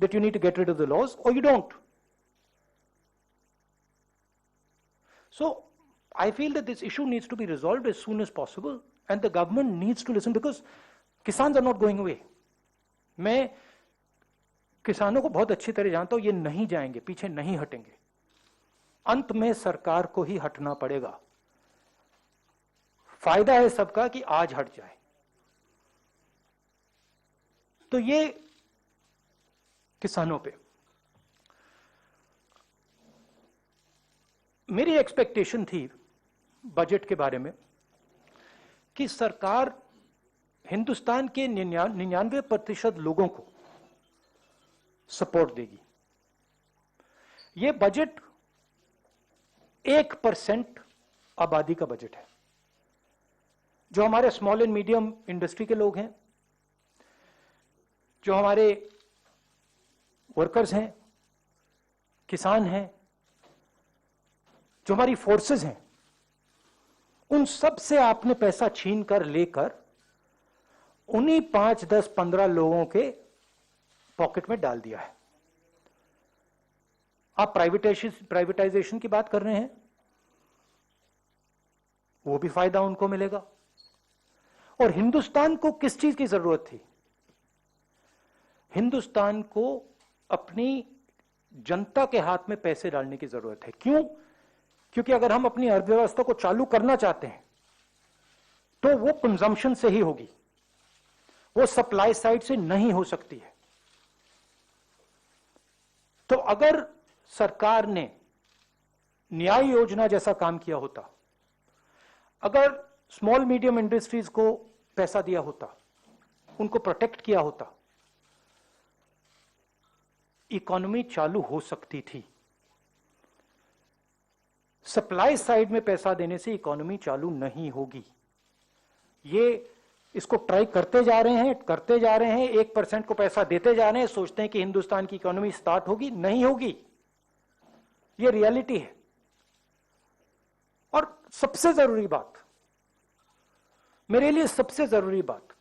that you need to get rid of the laws or you don't. So I feel that this issue needs to be resolved as soon as possible and the government needs to listen because kisans are not going away. मैं किसानों को बहुत अच्छी तरह जानता हूं, ये नहीं जाएंगे, पीछे नहीं हटेंगे. अंत में सरकार को ही हटना पड़ेगा. फायदा है सबका कि आज हट जाए. तो ये किसानों पे. मेरी एक्सपेक्टेशन थी बजट के बारे में कि सरकार हिंदुस्तान के 99% लोगों को सपोर्ट देगी. यह बजट 1% आबादी का बजट है. जो हमारे स्मॉल एंड मीडियम इंडस्ट्री के लोग हैं, जो हमारे वर्कर्स हैं, किसान हैं, जो हमारी फोर्सेस हैं, उन सब से आपने पैसा छीन कर लेकर उन्हीं 5, 10, 15 लोगों के पॉकेट में डाल दिया है. आप प्राइवेटाइजेशन की बात कर रहे हैं, वो भी फायदा उनको मिलेगा. और हिंदुस्तान को किस चीज की जरूरत थी? हिंदुस्तान को अपनी जनता के हाथ में पैसे डालने की जरूरत है. क्यों? क्योंकि अगर हम अपनी अर्थव्यवस्था को चालू करना चाहते हैं तो वो कंजम्पशन से ही होगी, वो सप्लाई साइड से नहीं हो सकती है. तो अगर सरकार ने न्याय योजना जैसा काम किया होता, अगर स्मॉल मीडियम इंडस्ट्रीज को पैसा दिया होता, उनको प्रोटेक्ट किया होता, इकोनॉमी चालू हो सकती थी. सप्लाई साइड में पैसा देने से इकोनॉमी चालू नहीं होगी. ये इसको ट्राई करते जा रहे हैं, 1% को पैसा देते जा रहे हैं, सोचते हैं कि हिंदुस्तान की इकोनॉमी स्टार्ट होगी. नहीं होगी. ये रियलिटी है. और सबसे जरूरी बात, मेरे लिए सबसे जरूरी बात,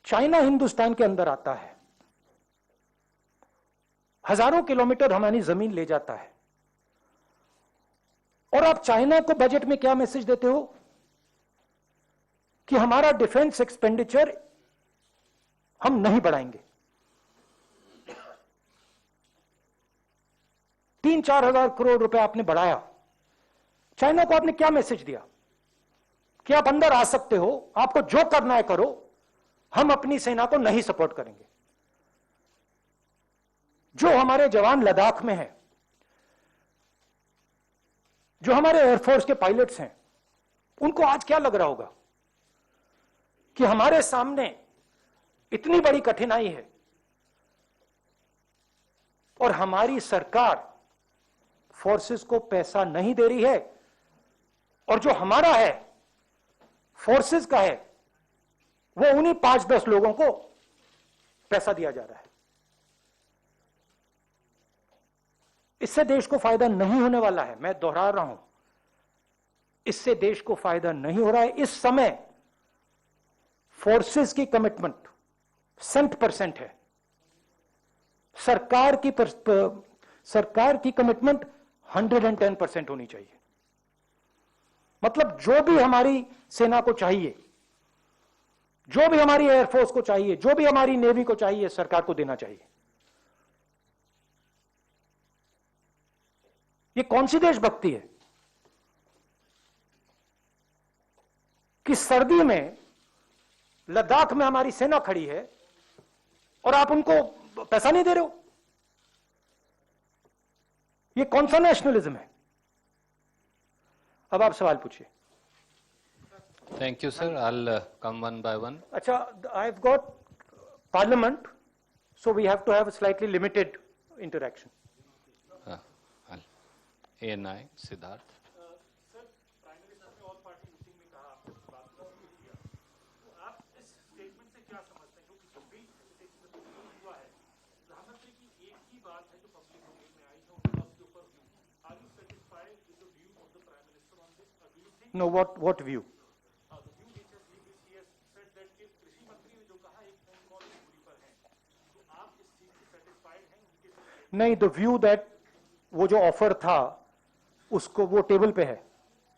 चाइना हिंदुस्तान के अंदर आता है, हजारों किलोमीटर हमारी जमीन ले जाता है, और आप चाइना को बजट में क्या मैसेज देते हो कि हमारा डिफेंस एक्सपेंडिचर हम नहीं बढ़ाएंगे. 3-4 हजार करोड़ रुपए आपने बढ़ाया. चाइना को आपने क्या मैसेज दिया कि आप अंदर आ सकते हो, आपको जो करना है करो, हम अपनी सेना को नहीं सपोर्ट करेंगे. जो हमारे जवान लद्दाख में हैं, जो हमारे एयरफोर्स के पायलट्स हैं, उनको आज क्या लग रहा होगा कि हमारे सामने इतनी बड़ी कठिनाई है और हमारी सरकार फोर्सेस को पैसा नहीं दे रही है, और जो हमारा है फोर्सेस का है वो उन्हीं 5-10 लोगों को पैसा दिया जा रहा है. इससे देश को फायदा नहीं होने वाला है. मैं दोहरा रहा हूं, इससे देश को फायदा नहीं हो रहा है. इस समय फोर्सेस की कमिटमेंट 100% है. सरकार की कमिटमेंट 110% होनी चाहिए. मतलब जो भी हमारी सेना को चाहिए, जो भी हमारी एयरफोर्स को चाहिए, जो भी हमारी नेवी को चाहिए, सरकार को देना चाहिए. ये कौन सी देशभक्ति है कि सर्दी में लद्दाख में हमारी सेना खड़ी है और आप उनको पैसा नहीं दे रहे हो? ये कौन सा नेशनलिज्म है? अब आप सवाल पूछिए. Thank you, sir. I'll come one by one. अच्छा, I've got parliament, so we have to have a slightly limited interaction. ANI, Siddharth. Sir, prime minister ने ऑल पार्टी मीटिंग में कहा, आपने बात किया, तो आप इस स्टेटमेंट से क्या समझते हैं? क्योंकि जब भी हुआ है, प्रधानमंत्री की एक ही बात है जो पब्लिक डोमेन में आई है, उनके पास के ऊपर view. Are you satisfied with the view of the prime minister on this? Do you think? No, what view? The view which he has said that कि कृषि मंत्री ने जो कहा एक फोन कॉल दूरी पर है, तो आप नहीं, द व्यू दैट वो जो ऑफर था उसको वो टेबल पे है,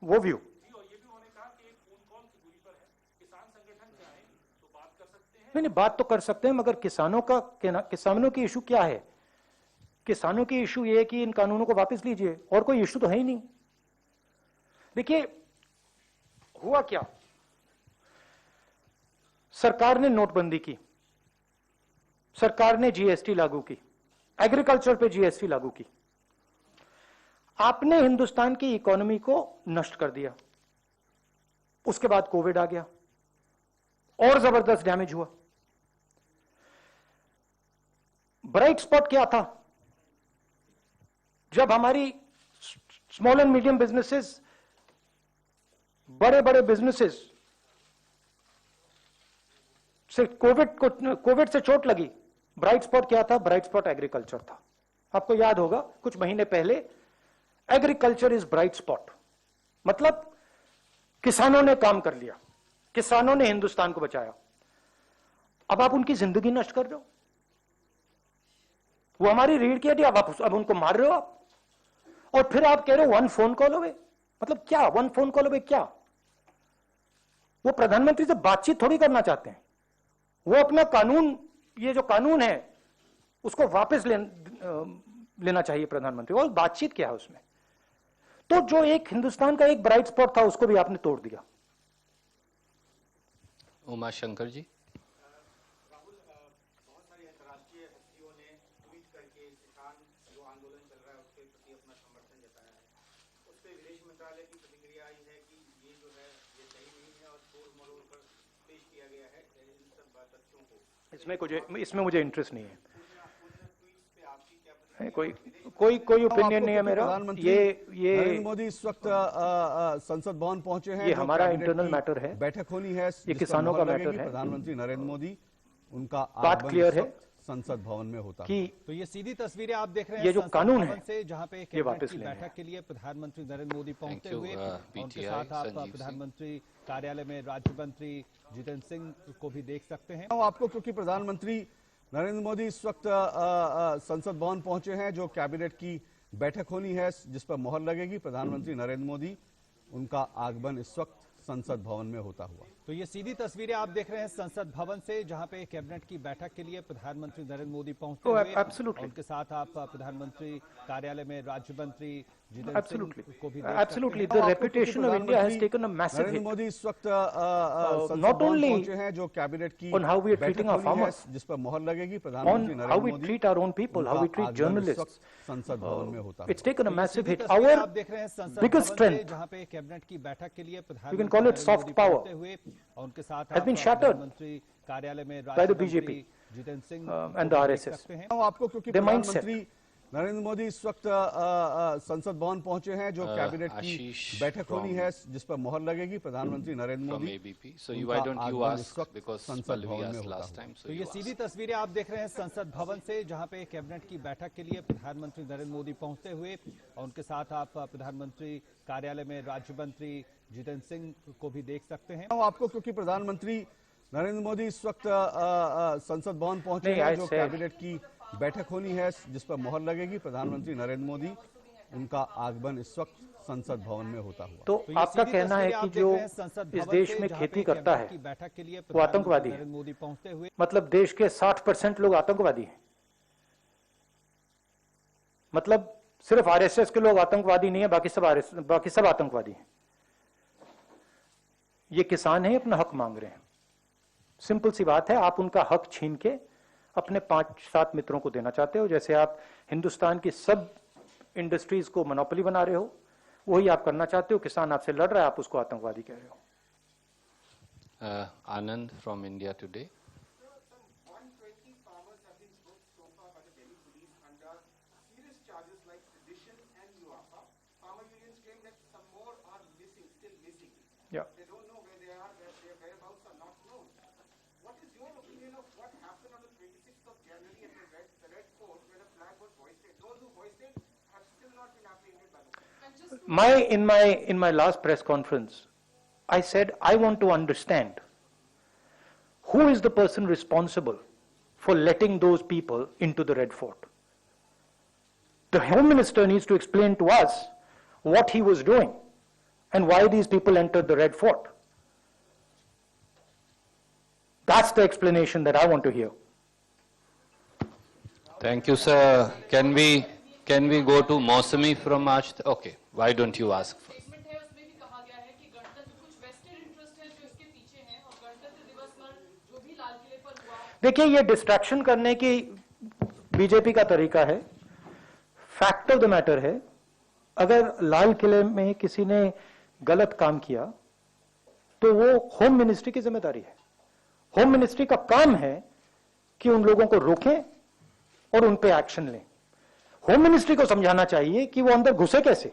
वो व्यू। जी, और ये भी उन्होंने कहा कि एक फोन कॉल की दूरी पर है, किसान संगठन चाहे तो बात कर सकते हैं। नहीं, बात तो कर सकते हैं, मगर किसानों की इशू क्या है? किसानों की इशू ये है कि इन कानूनों को वापस लीजिए, और कोई इशू तो है ही नहीं। देखिए हुआ क्या, सरकार ने नोटबंदी की, सरकार ने जीएसटी लागू की, एग्रीकल्चर पे जीएसटी लागू की, आपने हिंदुस्तान की इकोनॉमी को नष्ट कर दिया। उसके बाद कोविड आ गया और जबरदस्त डैमेज हुआ। ब्राइट स्पॉट क्या था? जब हमारी स्मॉल एंड मीडियम बिजनेसेस, बड़े बड़े बिजनेसेस से कोविड से चोट लगी, ब्राइट स्पॉट क्या था? ब्राइट स्पॉट एग्रीकल्चर था। आपको याद होगा कुछ महीने पहले, एग्रीकल्चर इज ब्राइट स्पॉट, मतलब किसानों ने काम कर लिया, किसानों ने हिंदुस्तान को बचाया। अब आप उनकी जिंदगी नष्ट कर रहे हो, वो हमारी रीढ़ की हड्डी, अब उनको मार रहे हो आप, और फिर आप कह रहे हो वन फोन कॉल अवे। मतलब क्या वन फोन कॉल अवे? क्या वो प्रधानमंत्री से बातचीत थोड़ी करना चाहते हैं? वो अपना कानून, ये जो कानून है उसको वापस लेना चाहिए प्रधानमंत्री, और बातचीत क्या है उसमें? तो जो एक हिंदुस्तान का एक ब्राइट स्पॉट था उसको भी आपने तोड़ दिया। उमा शंकर जी। राहुल, बहुत सारी अंतर्राष्ट्रीय हस्तियों ने ट्वीट करके किसान जो आंदोलन चल रहा है उसके प्रति अपना समर्थन जताया है। उस पर विदेश मंत्रालय की प्रतिक्रिया आई है कि ये जो है ये सही नहीं है और तोड़ मरोड़ कर पेश किया गया है इन सब तथ्यों को। इसमें मुझे इंटरेस्ट नहीं है। ट्वीट्स पे आपकी क्या प्रतिक्रिया? कोई ओपिनियन नहीं है मेरा। ये नरेंद्र मोदी इस वक्त संसद भवन पहुंचे हैं। ये जो हमारा कैबिनेट इंटरनल की मैटर है, बैठक होनी है, ये किसानों का मैटर है। प्रधानमंत्री नरेंद्र मोदी, उनका बात आगमन क्लियर इस है वक्त संसद भवन में होता है। कि तो ये सीधी तस्वीरें आप देख रहे हैं ये जो संसद कानून भवन है, से, जहां पे ये कैबिनेट वापस की लेने बैठक हैं। के लिए प्रधानमंत्री नरेंद्र मोदी पहुंचते you, हुए उनके PTI, साथ आप संजीव सिंह। प्रधानमंत्री कार्यालय में राज्य मंत्री जितेंद्र सिंह को भी देख सकते हैं। आपको, क्योंकि प्रधानमंत्री नरेंद्र मोदी इस वक्त संसद भवन पहुंचे हैं, जो कैबिनेट की बैठक होनी है जिस पर मोहर लगेगी, प्रधानमंत्री नरेंद्र मोदी, उनका आगमन इस वक्त संसद भवन में होता हुआ। तो ये सीधी तस्वीरें आप देख रहे हैं संसद भवन से, जहां पे कैबिनेट की बैठक के लिए प्रधानमंत्री नरेंद्र मोदी पहुंचते हुए absolutely. उनके साथ आप प्रधानमंत्री कार्यालय में राज्य मंत्री जितेंद्र सिंह Absolutely. को भी देख Absolutely. सकते हैं। The reputation of India has taken a massive Narendra hit Modi इस वक्त संसद not भवन only पहुंचे हैं, जो कैबिनेट की on how we are बैठक treating our होनी है, farmers, जिस पर मोहर लगेगी, on प्रधानमंत्री how Narendra we Modi, treat our own people, how we उनका treat आगमन इस journalists. वक्त संसद भवन में होता है। It's taken a तो ये massive सीधी hit. तस्वीरें Our आप देख रहे हैं संसद biggest भवन से, strength, जहां पे कैबिनेट की बैठक के लिए you can प्रधानमंत्री call it Narendra soft Modi power, पहुंचते हुए और उनके साथ has आप been shattered प्रधानमंत्री कार्यालय में by राज्य the BJP, मंत्री जितेंद्र सिंह and को the भी देख RSS. सकते हैं। आपको, क्योंकि Their mindset. प्रधानमंत्री नरेंद्र मोदी इस वक्त संसद भवन पहुंचे हैं, जो कैबिनेट की आशीष बैठक होनी from- है जिस पर मोहर लगेगी, प्रधानमंत्री Narendra From Modi, ABP. So you, why उनका don't you आगमन ask, इस वक्त because संसद Pallavi भवन में asked होता last हुआ। time, so तो you ये ask. सीधी तस्वीरें आप देख रहे हैं संसद भवन से, जहां पे कैबिनेट की बैठक के लिए प्रधानमंत्री नरेंद्र मोदी पहुंचते हुए और उनके साथ आप प्रधानमंत्री कार्यालय में राज्य मंत्री जितेंद्र सिंह को भी देख सकते हैं। आपको, क्योंकि प्रधानमंत्री नरेंद्र मोदी इस वक्त संसद भवन पहुंचे नहीं, हैं, I जो said- कैबिनेट की बैठक होनी है जिस पर मोहर लगेगी, प्रधानमंत्री नरेंद्र मोदी, उनका आगमन इस वक्त संसद भवन में होता हुआ। तो तो ये आपका सीधी कहना है तस्वीरें कि आप देख जो रहे हैं संसद इस भवन देश से, में जहां पे खेती करता कैबिनेट है की बैठक के लिए वो आतंकवादी है। नरेंद्र मोदी पहुंचते हुए मतलब देश के 60% लोग आतंकवादी हैं। मतलब सिर्फ आरएसएस के लोग आतंकवादी नहीं है, बाकी सब आतंकवादी हैं। ये किसान हैं, अपना हक मांग रहे हैं। सिंपल सी बात है, आप उनका हक छीन के अपने 5-7 मित्रों को देना चाहते हो। जैसे आप हिंदुस्तान की सब इंडस्ट्रीज को मोनोपोली बना रहे हो, वही आप करना चाहते हो। किसान आपसे लड़ रहा है, आप उसको आतंकवादी कह रहे हो। Anand from India Today. Some 120 farmers have been booked so far by the Delhi police under serious charges like sedition and UAPA. Farmer unions claim that some more are missing, still missing. Yeah. They don't know where they are, their whereabouts are not known. What is your opinion of what happened on the 26th of January at the Red Fort where the flag was hoisted? Those who hoisted have still not been apprehended by the police. In my last press conference, I said I want to understand who is the person responsible for letting those people into the Red Fort. The Home Minister needs to explain to us what he was doing and why these people entered the Red Fort. That's the explanation that I want to hear. Thank you, sir. Can we go to Mausami from Aaj? Okay, why don't you ask first? Statement है उसमें भी कहा गया है कि गणतंत्र कुछ vested interest है जो इसके पीछे हैं और गणतंत्र दिवस पर जो भी लाल किले पर हुआ देखिए, ये डिस्ट्रैक्शन करने की बीजेपी का तरीका है। फैक्ट ऑफ द मैटर है, अगर लाल किले में किसी ने गलत काम किया तो वो होम मिनिस्ट्री की जिम्मेदारी है। होम मिनिस्ट्री का काम है कि उन लोगों को रोकें और उन पे एक्शन लें। होम मिनिस्ट्री को समझाना चाहिए कि वो अंदर घुसे कैसे।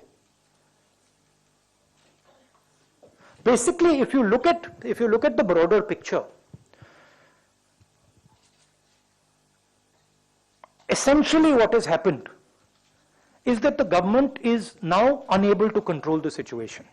Basically if you look at the broader picture, essentially what has happened is that the government is now unable to control the situation.